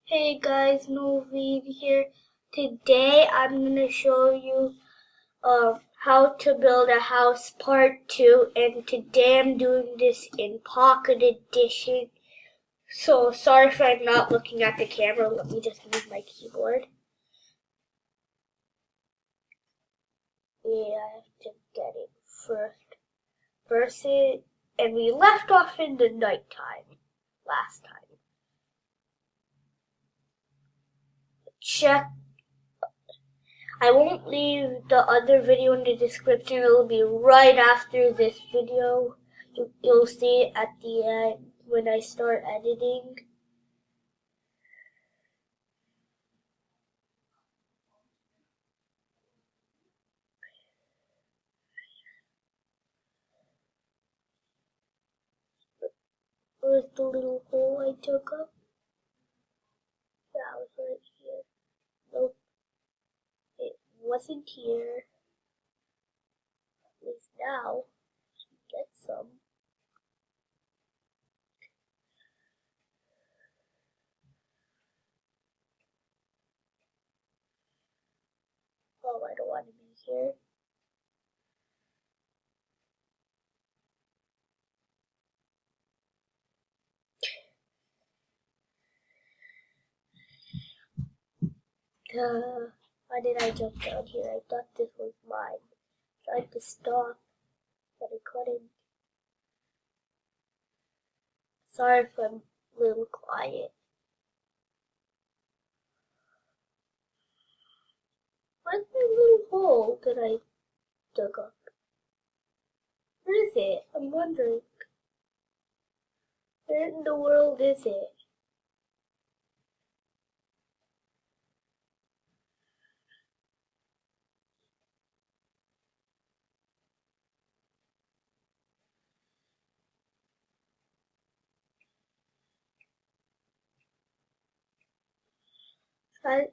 Hey guys, Noveen here. Today I'm going to show you how to build a house part 2, and today I'm doing this in Pocket Edition. So sorry if I'm not looking at the camera. Let me just move my keyboard. Yeah, I have to get it first. And we left off in the nighttime last time. Check. I won't leave the other video in the description. It'll be right after this video. You'll see it at the end when I start editing. Where's the little hole I took up? That was right here. Nope, it wasn't here. At least now, get some. Oh, I don't want to be here. Why did I jump down here? I thought this was mine. Tried to stop, but I couldn't. Sorry if I'm a little quiet. Where's my little hole that I dug up? Where is it? I'm wondering. Where in the world is it? I,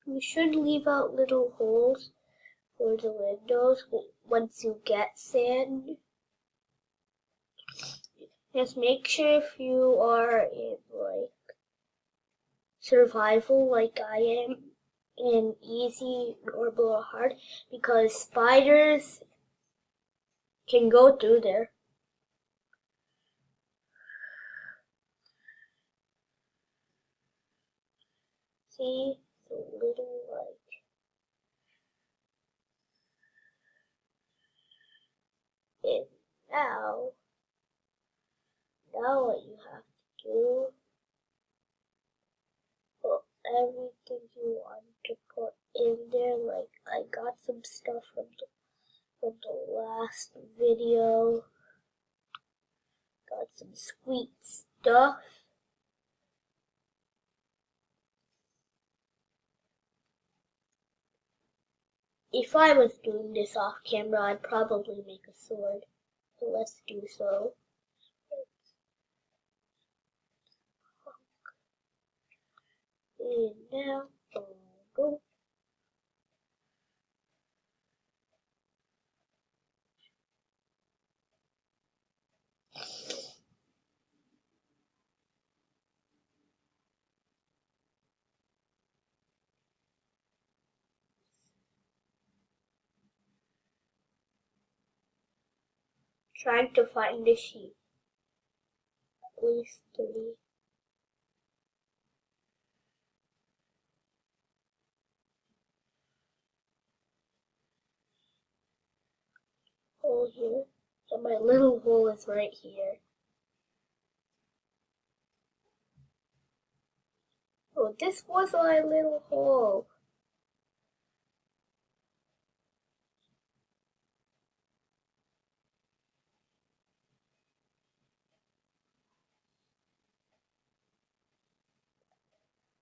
you should leave out little holes for the windows once you get sand. Just make sure if you are in like survival like I am, in easy, normal, or hard, because spiders can go through there. See, the little like it now. Now what you have to do, put everything you want to put in there. Like I got some stuff from the last video. Got some sweet stuff. If I was doing this off camera, I'd probably make a sword. So let's do so. And now, go. Trying to find the sheep. At least 3. Hole here. So my little hole is right here. So this was my little hole.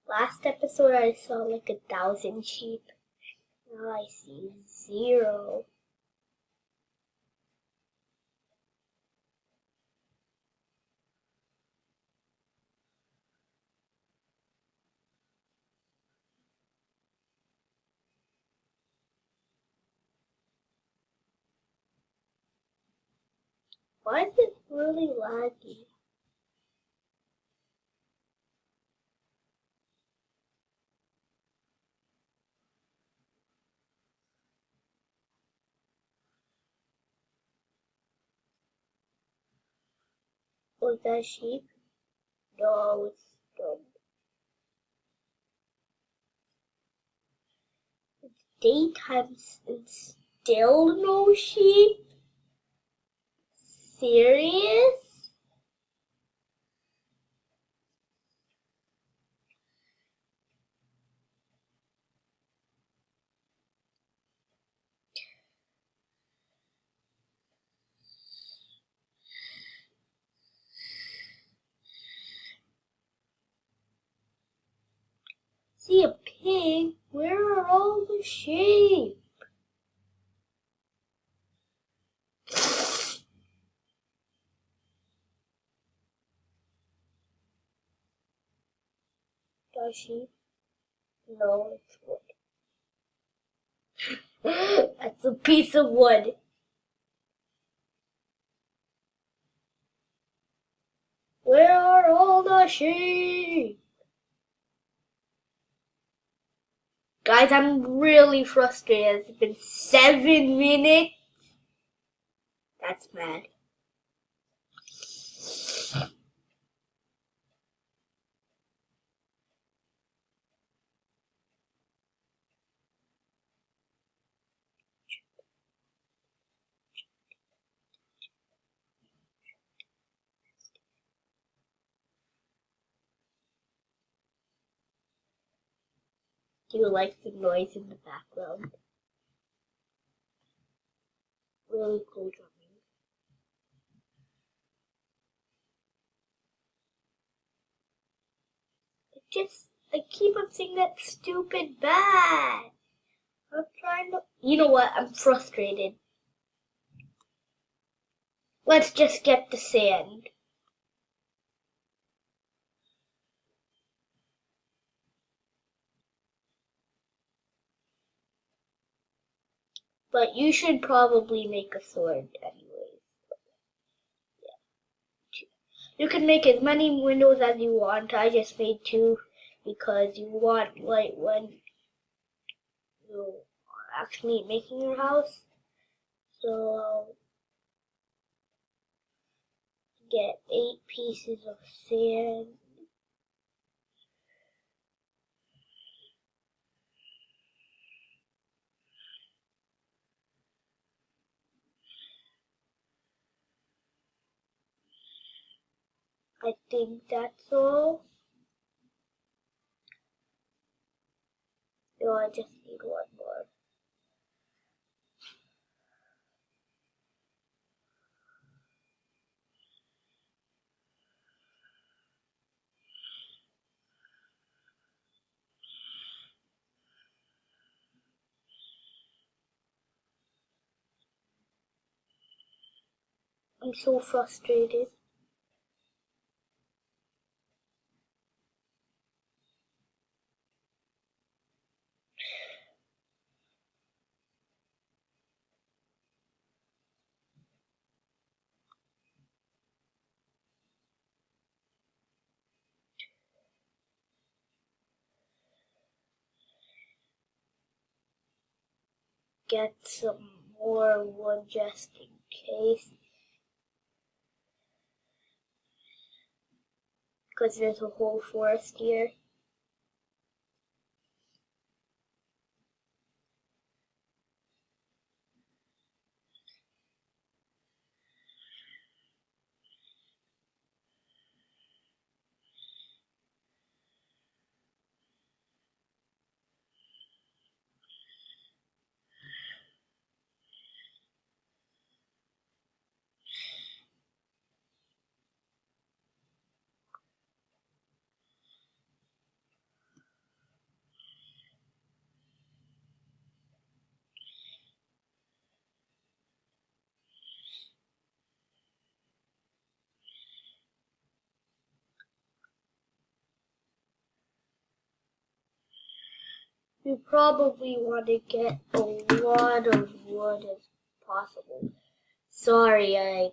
Last episode I saw like 1,000 sheep. Now I see 0. Why is it really laggy? Was that sheep? No, it's dumb. It's daytime and still no sheep? Serious? See a pig? Where are all the sheep? The sheep? No, it's wood. That's a piece of wood. Where are all the sheep? Guys, I'm really frustrated. It's been 7 minutes. That's mad. Do you like the noise in the background? Really cool drumming. I keep on saying that stupid bat. I'm trying to. You know what? I'm frustrated. Let's just get the sand. But you should probably make a sword anyways. Yeah. You can make as many windows as you want. I just made 2 because you want light when you are actually making your house. So I'll get 8 pieces of sand. I think that's all. No, I just need 1 more. I'm so frustrated. Get some more wood just in case. Because there's a whole forest here. You probably want to get a lot of wood as possible. Sorry, I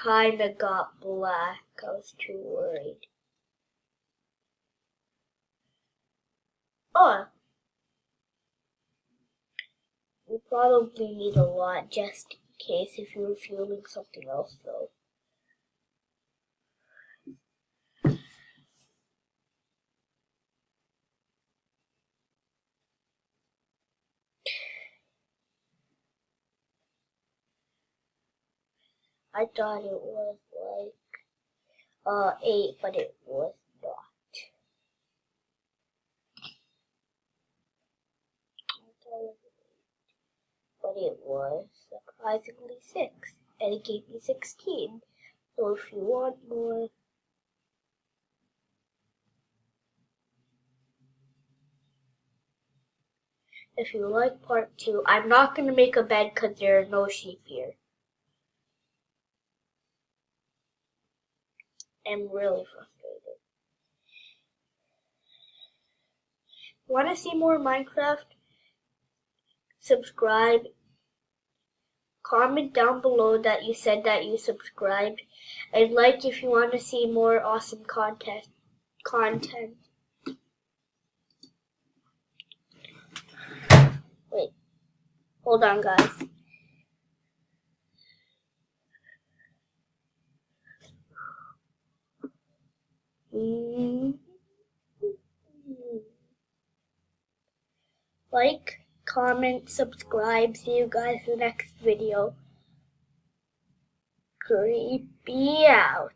kinda got black. I was too worried. Oh, you probably need a lot just in case if you're feeling something else though. I thought it was like 8, but it was not. But it was surprisingly 6, and it gave me 16. So if you want more, if you like part 2, I'm not going to make a bed because there are no sheep here. I'm really frustrated. Want to see more Minecraft? Subscribe. Comment down below that you said that you subscribed, and like if you want to see more awesome content. Wait, hold on guys. Like, comment, subscribe. See you guys in the next video. Creepy out.